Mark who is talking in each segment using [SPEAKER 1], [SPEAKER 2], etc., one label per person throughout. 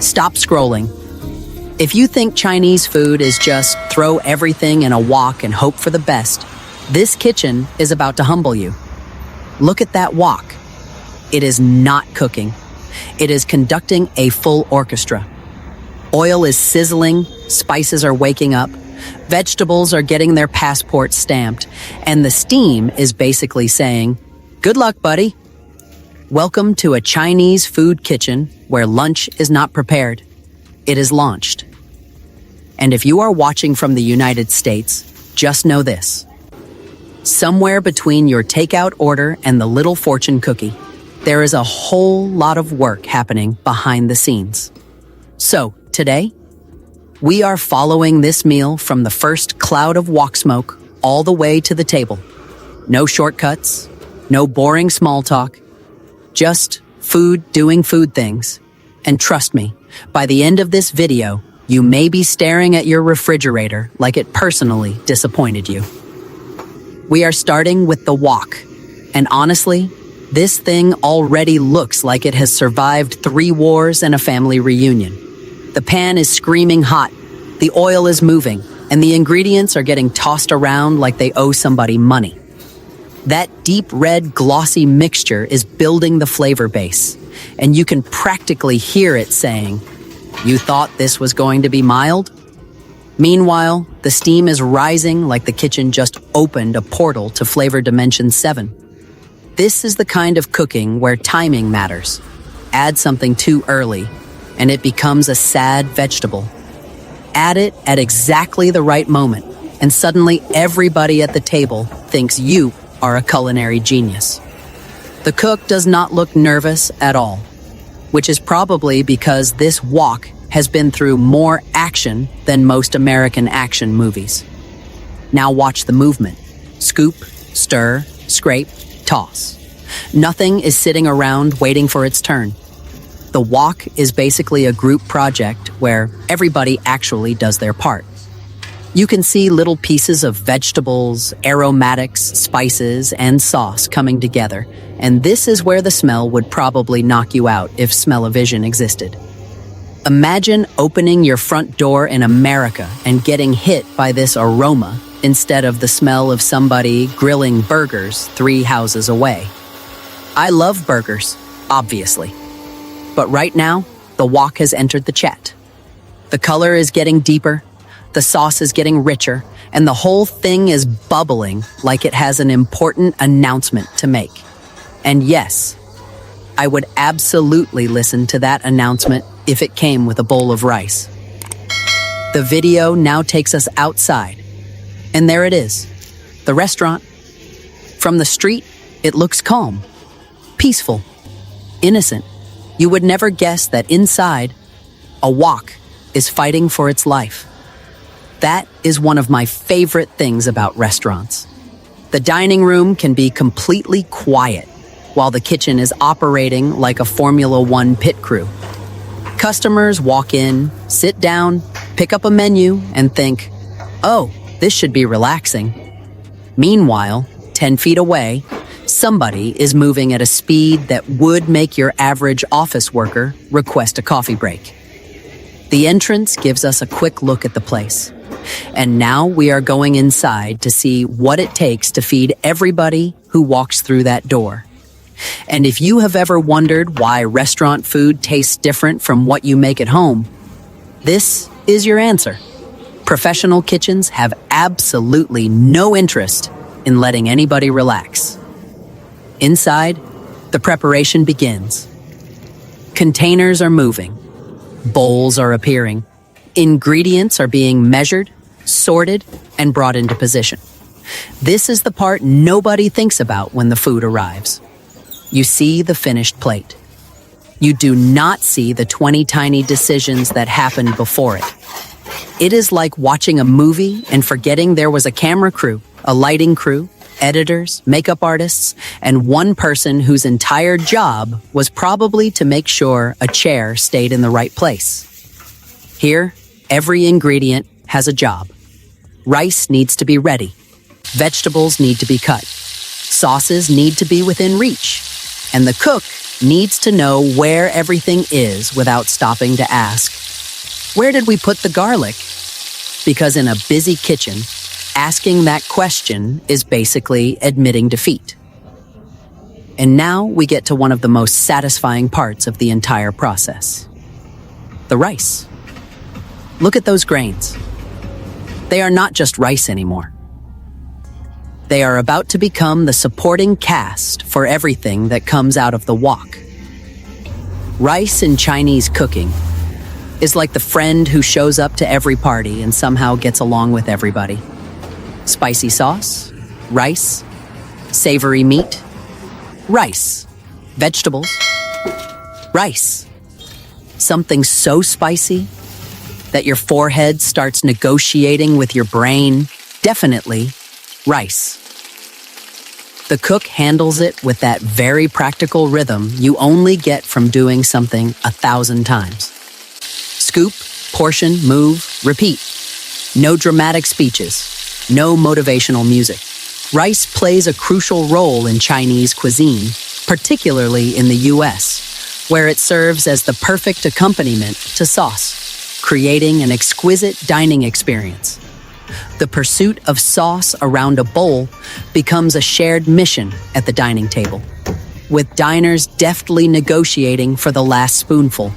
[SPEAKER 1] Stop scrolling. If you think Chinese food is just throw everything in a wok and hope for the best, this kitchen is about to humble you. Look at that wok. It is not cooking. It is conducting a full orchestra. Oil is sizzling, spices are waking up, vegetables are getting their passports stamped, and the steam is basically saying, "Good luck, buddy." Welcome to a Chinese food kitchen where lunch is not prepared. It is launched. And if you are watching from the United States, just know this. Somewhere between your takeout order and the little fortune cookie, there is a whole lot of work happening behind the scenes. So, today, we are following this meal from the first cloud of wok smoke all the way to the table. No shortcuts, no boring small talk, just food doing food things. And trust me, by the end of this video, you may be staring at your refrigerator like it personally disappointed you. We are starting with the wok, and honestly, this thing already looks like it has survived 3 wars and a family reunion. The pan is screaming hot, the oil is moving, and the ingredients are getting tossed around like they owe somebody money. That deep red glossy mixture is building the flavor base, and you can practically hear it saying, "You thought this was going to be mild?" Meanwhile, the steam is rising like the kitchen just opened a portal to Flavor Dimension 7. This is the kind of cooking where timing matters. Add something too early, and it becomes a sad vegetable. Add it at exactly the right moment, and suddenly everybody at the table thinks you are a culinary genius. The cook does not look nervous at all, which is probably because this wok has been through more action than most American action movies. Now watch the movement. Scoop, stir, scrape, toss. Nothing is sitting around waiting for its turn. The wok is basically a group project where everybody actually does their part. You can see little pieces of vegetables, aromatics, spices, and sauce coming together, and this is where the smell would probably knock you out if smell-o-vision existed. Imagine opening your front door in America and getting hit by this aroma instead of the smell of somebody grilling burgers 3 houses away. I love burgers, obviously. But right now, the wok has entered the chat. The color is getting deeper, the sauce is getting richer, and the whole thing is bubbling like it has an important announcement to make. And yes, I would absolutely listen to that announcement if it came with a bowl of rice. The video now takes us outside, and there it is, the restaurant. From the street, it looks calm, peaceful, innocent. You would never guess that inside, a wok is fighting for its life. That is one of my favorite things about restaurants. The dining room can be completely quiet, while the kitchen is operating like a Formula One pit crew. Customers walk in, sit down, pick up a menu, and think, "Oh, this should be relaxing." Meanwhile, 10 feet away, somebody is moving at a speed that would make your average office worker request a coffee break. The entrance gives us a quick look at the place. And now we are going inside to see what it takes to feed everybody who walks through that door. And if you have ever wondered why restaurant food tastes different from what you make at home, this is your answer. Professional kitchens have absolutely no interest in letting anybody relax. Inside, the preparation begins. Containers are moving. Bowls are appearing. Ingredients are being measured, sorted, and brought into position. This is the part nobody thinks about when the food arrives. You see the finished plate. You do not see the 20 tiny decisions that happened before it. It is like watching a movie and forgetting there was a camera crew, a lighting crew, editors, makeup artists, and one person whose entire job was probably to make sure a chair stayed in the right place. Here, every ingredient has a job. Rice needs to be ready. Vegetables need to be cut. Sauces need to be within reach. And the cook needs to know where everything is without stopping to ask, "Where did we put the garlic?" Because in a busy kitchen, asking that question is basically admitting defeat. And now we get to one of the most satisfying parts of the entire process: the rice. Look at those grains. They are not just rice anymore. They are about to become the supporting cast for everything that comes out of the wok. Rice in Chinese cooking is like the friend who shows up to every party and somehow gets along with everybody. Spicy sauce, rice, savory meat, rice, vegetables, rice. Something so spicy that your forehead starts negotiating with your brain, definitely rice. The cook handles it with that very practical rhythm you only get from doing something 1,000 times. Scoop, portion, move, repeat. No dramatic speeches, no motivational music. Rice plays a crucial role in Chinese cuisine, particularly in the US, where it serves as the perfect accompaniment to sauce, creating an exquisite dining experience. The pursuit of sauce around a bowl becomes a shared mission at the dining table, with diners deftly negotiating for the last spoonful.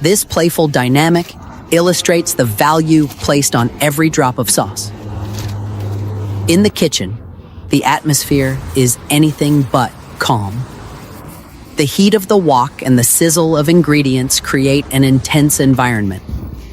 [SPEAKER 1] This playful dynamic illustrates the value placed on every drop of sauce. In the kitchen, the atmosphere is anything but calm. The heat of the wok and the sizzle of ingredients create an intense environment.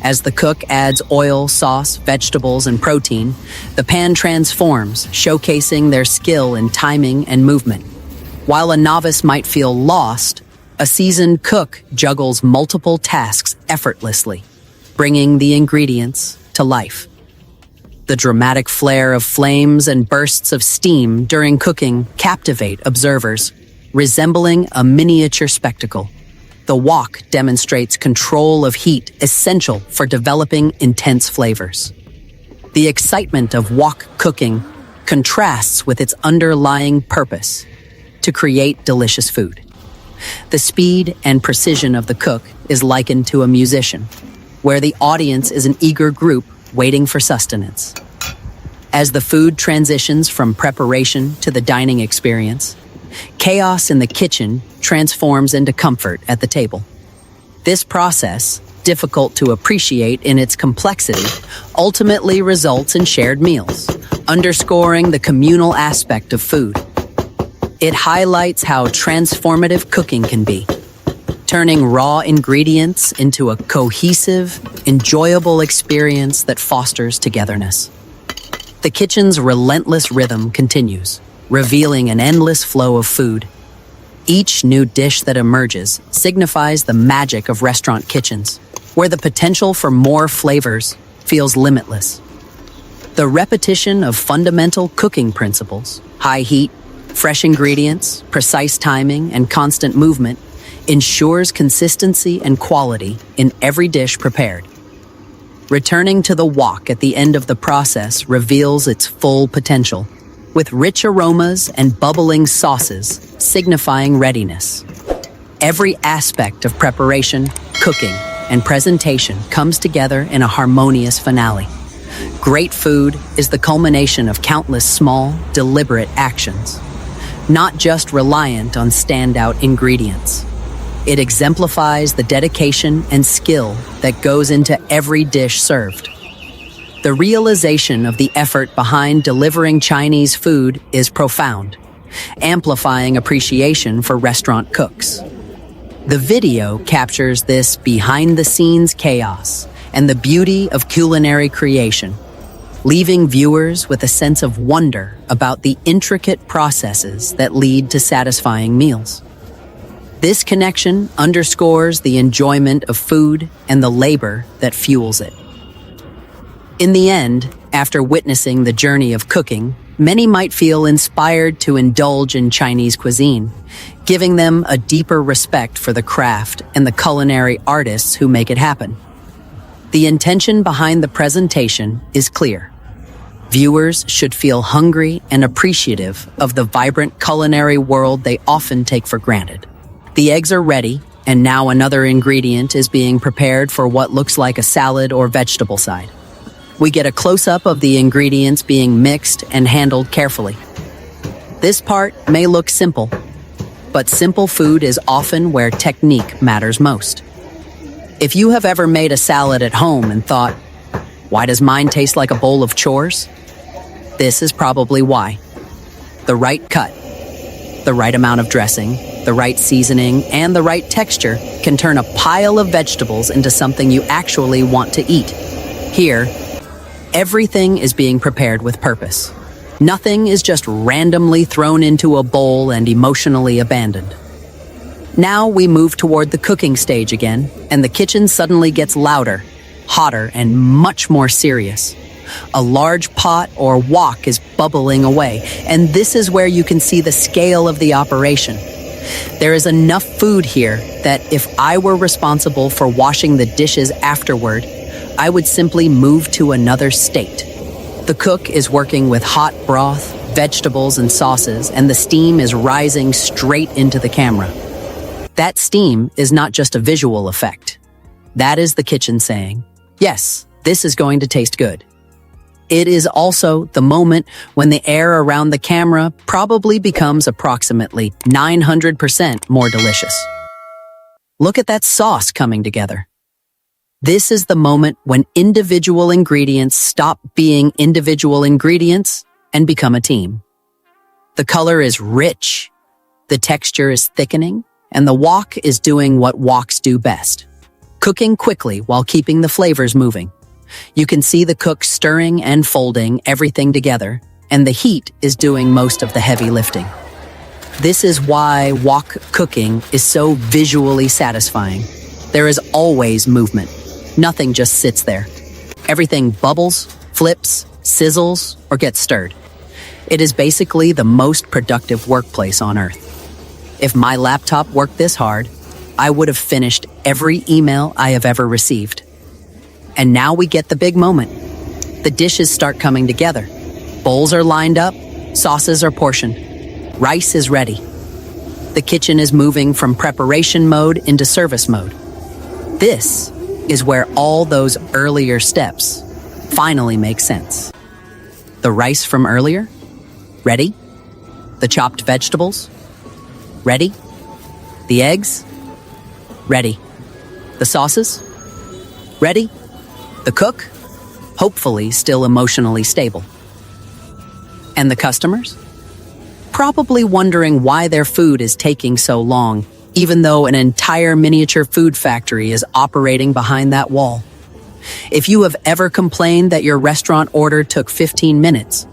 [SPEAKER 1] As the cook adds oil, sauce, vegetables, and protein, the pan transforms, showcasing their skill in timing and movement. While a novice might feel lost, a seasoned cook juggles multiple tasks effortlessly, bringing the ingredients to life. The dramatic flare of flames and bursts of steam during cooking captivate observers, resembling a miniature spectacle. The wok demonstrates control of heat essential for developing intense flavors. The excitement of wok cooking contrasts with its underlying purpose: to create delicious food. The speed and precision of the cook is likened to a musician, where the audience is an eager group waiting for sustenance. As the food transitions from preparation to the dining experience, chaos in the kitchen transforms into comfort at the table. This process, difficult to appreciate in its complexity, ultimately results in shared meals, underscoring the communal aspect of food. It highlights how transformative cooking can be, turning raw ingredients into a cohesive, enjoyable experience that fosters togetherness. The kitchen's relentless rhythm continues, revealing an endless flow of food. Each new dish that emerges signifies the magic of restaurant kitchens, where the potential for more flavors feels limitless. The repetition of fundamental cooking principles, high heat, fresh ingredients, precise timing, and constant movement, ensures consistency and quality in every dish prepared. Returning to the wok at the end of the process reveals its full potential, with rich aromas and bubbling sauces signifying readiness. Every aspect of preparation, cooking, and presentation comes together in a harmonious finale. Great food is the culmination of countless small, deliberate actions, not just reliant on standout ingredients. It exemplifies the dedication and skill that goes into every dish served. The realization of the effort behind delivering Chinese food is profound, amplifying appreciation for restaurant cooks. The video captures this behind-the-scenes chaos and the beauty of culinary creation, leaving viewers with a sense of wonder about the intricate processes that lead to satisfying meals. This connection underscores the enjoyment of food and the labor that fuels it. In the end, after witnessing the journey of cooking, many might feel inspired to indulge in Chinese cuisine, giving them a deeper respect for the craft and the culinary artists who make it happen. The intention behind the presentation is clear. Viewers should feel hungry and appreciative of the vibrant culinary world they often take for granted. The eggs are ready, and now another ingredient is being prepared for what looks like a salad or vegetable side. We get a close-up of the ingredients being mixed and handled carefully. This part may look simple, but simple food is often where technique matters most. If you have ever made a salad at home and thought, "Why does mine taste like a bowl of chores?" This is probably why. The right cut, the right amount of dressing, the right seasoning, and the right texture can turn a pile of vegetables into something you actually want to eat. Here, everything is being prepared with purpose. Nothing is just randomly thrown into a bowl and emotionally abandoned. Now we move toward the cooking stage again, and the kitchen suddenly gets louder, hotter, and much more serious. A large pot or wok is bubbling away, and this is where you can see the scale of the operation. There is enough food here that if I were responsible for washing the dishes afterward, I would simply move to another state. The cook is working with hot broth, vegetables, and sauces, and the steam is rising straight into the camera. That steam is not just a visual effect. That is the kitchen saying, "Yes, this is going to taste good." It is also the moment when the air around the camera probably becomes approximately 900% more delicious. Look at that sauce coming together. This is the moment when individual ingredients stop being individual ingredients and become a team. The color is rich, the texture is thickening, and the wok is doing what woks do best, cooking quickly while keeping the flavors moving. You can see the cook stirring and folding everything together, and the heat is doing most of the heavy lifting. This is why wok cooking is so visually satisfying. There is always movement. Nothing just sits there. Everything bubbles, flips, sizzles, or gets stirred. It is basically the most productive workplace on earth. If my laptop worked this hard, I would have finished every email I have ever received. And now we get the big moment. The dishes start coming together. Bowls are lined up, sauces are portioned. Rice is ready. The kitchen is moving from preparation mode into service mode. This is where all those earlier steps finally make sense. The rice from earlier? Ready? The chopped vegetables? Ready? The eggs? Ready. The sauces? Ready? The cook? Hopefully still emotionally stable. And the customers? Probably wondering why their food is taking so long, even though an entire miniature food factory is operating behind that wall. If you have ever complained that your restaurant order took 15 minutes,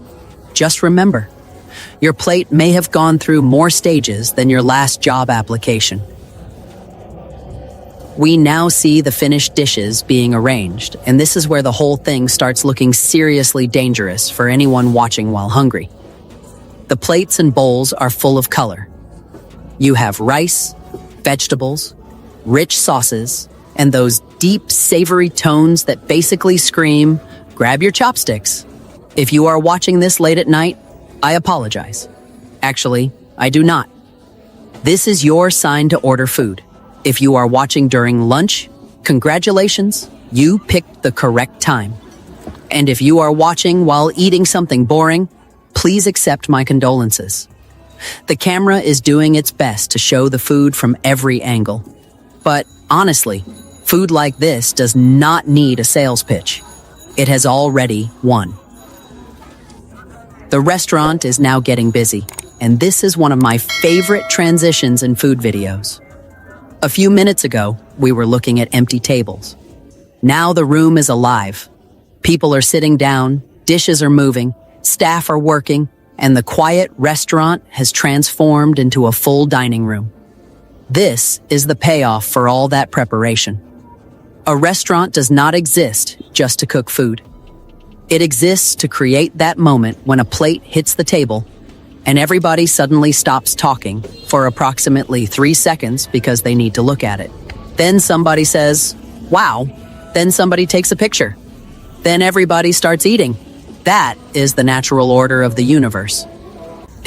[SPEAKER 1] just remember, your plate may have gone through more stages than your last job application. We now see the finished dishes being arranged, and this is where the whole thing starts looking seriously dangerous for anyone watching while hungry. The plates and bowls are full of color. You have rice, vegetables, rich sauces, and those deep, savory tones that basically scream, "Grab your chopsticks." If you are watching this late at night, I apologize. Actually, I do not. This is your sign to order food. If you are watching during lunch, congratulations, you picked the correct time. And if you are watching while eating something boring, please accept my condolences. The camera is doing its best to show the food from every angle. But honestly, food like this does not need a sales pitch. It has already won. The restaurant is now getting busy, and this is one of my favorite transitions in food videos. A few minutes ago, we were looking at empty tables. Now the room is alive. People are sitting down, dishes are moving, staff are working, and the quiet restaurant has transformed into a full dining room. This is the payoff for all that preparation. A restaurant does not exist just to cook food. It exists to create that moment when a plate hits the table and everybody suddenly stops talking for approximately 3 seconds because they need to look at it. Then somebody says, "Wow." Then somebody takes a picture. Then everybody starts eating. That is the natural order of the universe.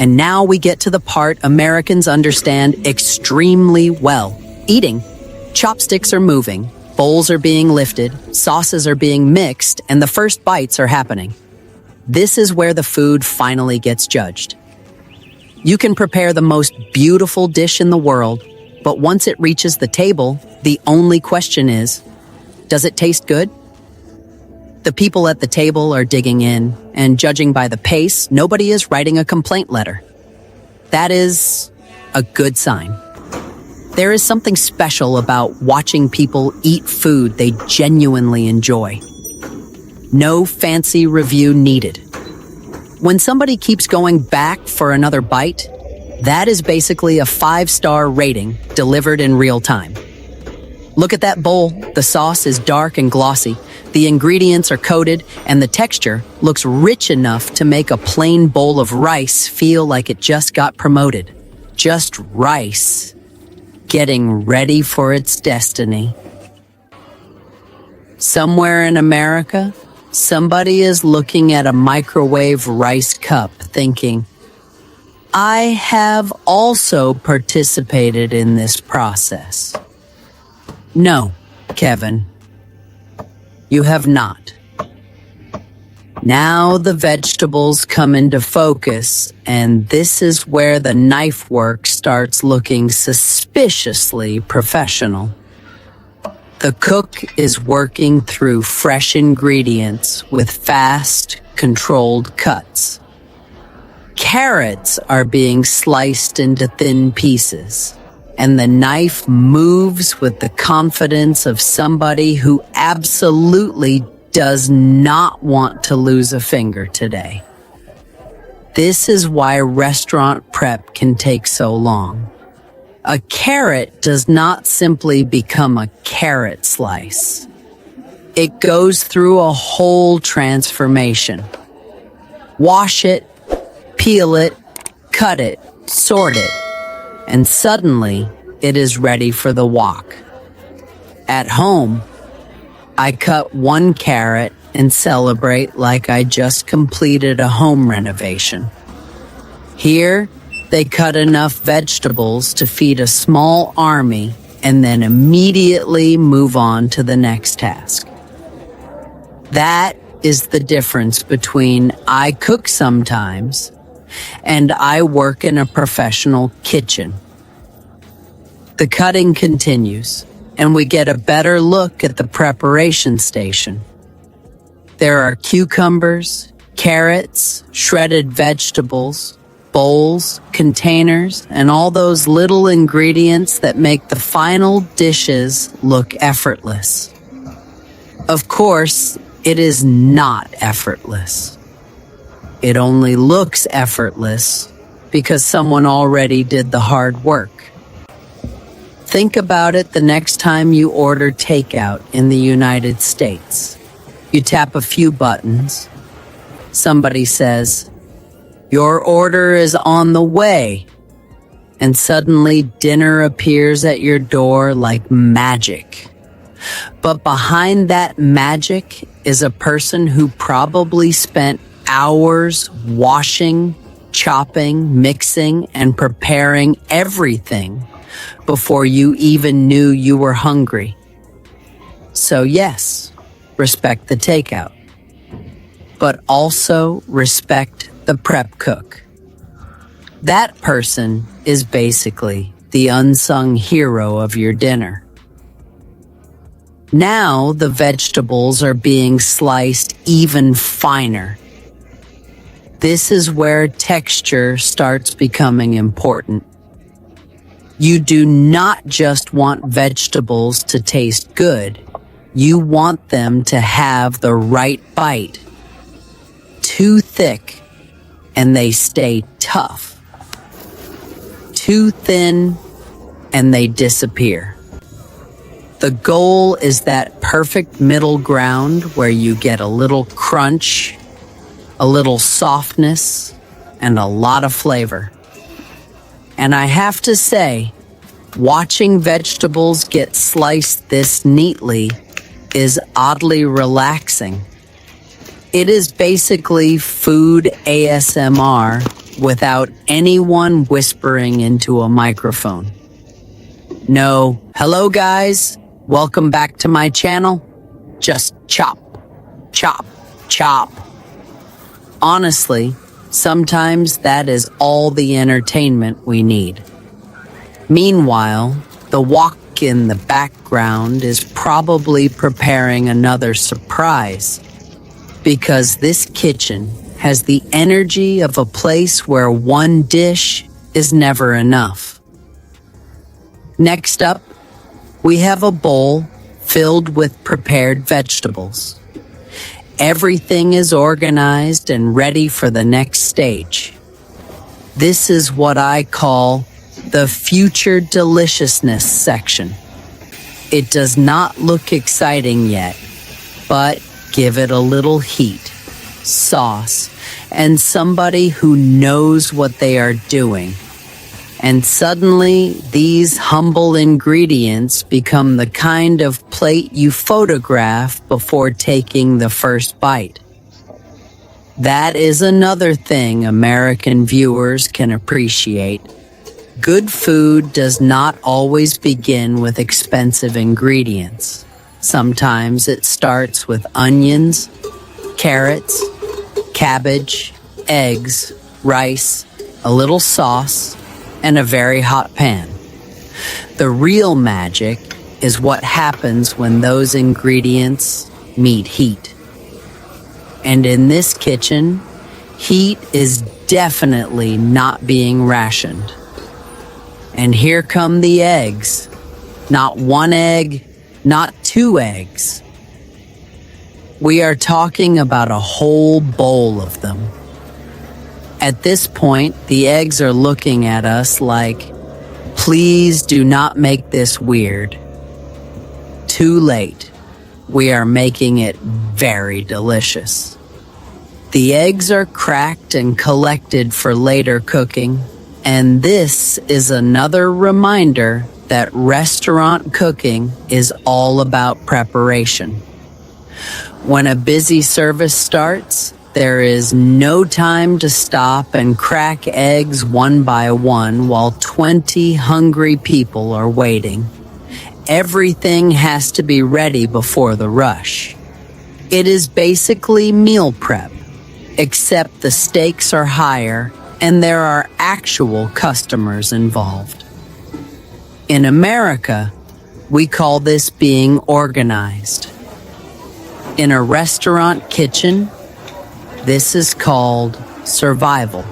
[SPEAKER 1] And now we get to the part Americans understand extremely well. Eating. Chopsticks are moving, bowls are being lifted, sauces are being mixed, and the first bites are happening. This is where the food finally gets judged. You can prepare the most beautiful dish in the world, but once it reaches the table, the only question is, does it taste good? The people at the table are digging in, and judging by the pace, nobody is writing a complaint letter. That is a good sign. There is something special about watching people eat food they genuinely enjoy. No fancy review needed. When somebody keeps going back for another bite, that is basically a 5-star rating delivered in real time. Look at that bowl. The sauce is dark and glossy. The ingredients are coated, and the texture looks rich enough to make a plain bowl of rice feel like it just got promoted. Just rice, getting ready for its destiny. Somewhere in America, somebody is looking at a microwave rice cup thinking, I have also participated in this process. No, Kevin, you have not. Now the vegetables come into focus, and this is where the knife work starts looking suspiciously professional. The cook is working through fresh ingredients with fast, controlled cuts. Carrots are being sliced into thin pieces, and the knife moves with the confidence of somebody who absolutely does not want to lose a finger today. This is why restaurant prep can take so long. A carrot does not simply become a carrot slice. It goes through a whole transformation. Wash it, peel it, cut it, sort it, and suddenly it is ready for the wok. At home, I cut one carrot and celebrate like I just completed a home renovation. Here, they cut enough vegetables to feed a small army and then immediately move on to the next task. That is the difference between I cook sometimes and I work in a professional kitchen. The cutting continues, and we get a better look at the preparation station. There are cucumbers, carrots, shredded vegetables, bowls, containers, and all those little ingredients that make the final dishes look effortless. Of course, it is not effortless. It only looks effortless because someone already did the hard work. Think about it the next time you order takeout in the United States. You tap a few buttons. Somebody says, "Your order is on the way." And suddenly dinner appears at your door like magic. But behind that magic is a person who probably spent hours washing, chopping, mixing, and preparing everything before you even knew you were hungry. So yes, respect the takeout, but also respect the prep cook. That person is basically the unsung hero of your dinner. Now the vegetables are being sliced even finer. This is where texture starts becoming important. You do not just want vegetables to taste good. You want them to have the right bite. Too thick, and they stay tough. Too thin, and they disappear. The goal is that perfect middle ground where you get a little crunch, a little softness, and a lot of flavor. And I have to say, watching vegetables get sliced this neatly is oddly relaxing. It is basically food ASMR without anyone whispering into a microphone. No, hello guys, welcome back to my channel. Just chop, chop, chop. Honestly, sometimes that is all the entertainment we need. Meanwhile, the wok in the background is probably preparing another surprise, because this kitchen has the energy of a place where one dish is never enough. Next up, we have a bowl filled with prepared vegetables. Everything is organized and ready for the next stage. This is what I call the future deliciousness section. It does not look exciting yet, but give it a little heat, sauce, and somebody who knows what they are doing. And suddenly, these humble ingredients become the kind of plate you photograph before taking the first bite. That is another thing American viewers can appreciate. Good food does not always begin with expensive ingredients. Sometimes it starts with onions, carrots, cabbage, eggs, rice, a little sauce, and a very hot pan. The real magic is what happens when those ingredients meet heat. And in this kitchen, heat is definitely not being rationed. And here come the eggs. Not one egg, not two eggs. We are talking about a whole bowl of them. At this point, the eggs are looking at us like, please do not make this weird. Too late. We are making it very delicious. The eggs are cracked and collected for later cooking, and this is another reminder that restaurant cooking is all about preparation. When a busy service starts, there is no time to stop and crack eggs one by one while 20 hungry people are waiting. Everything has to be ready before the rush. It is basically meal prep, except the stakes are higher and there are actual customers involved. In America, we call this being organized. In a restaurant kitchen, this is called survival.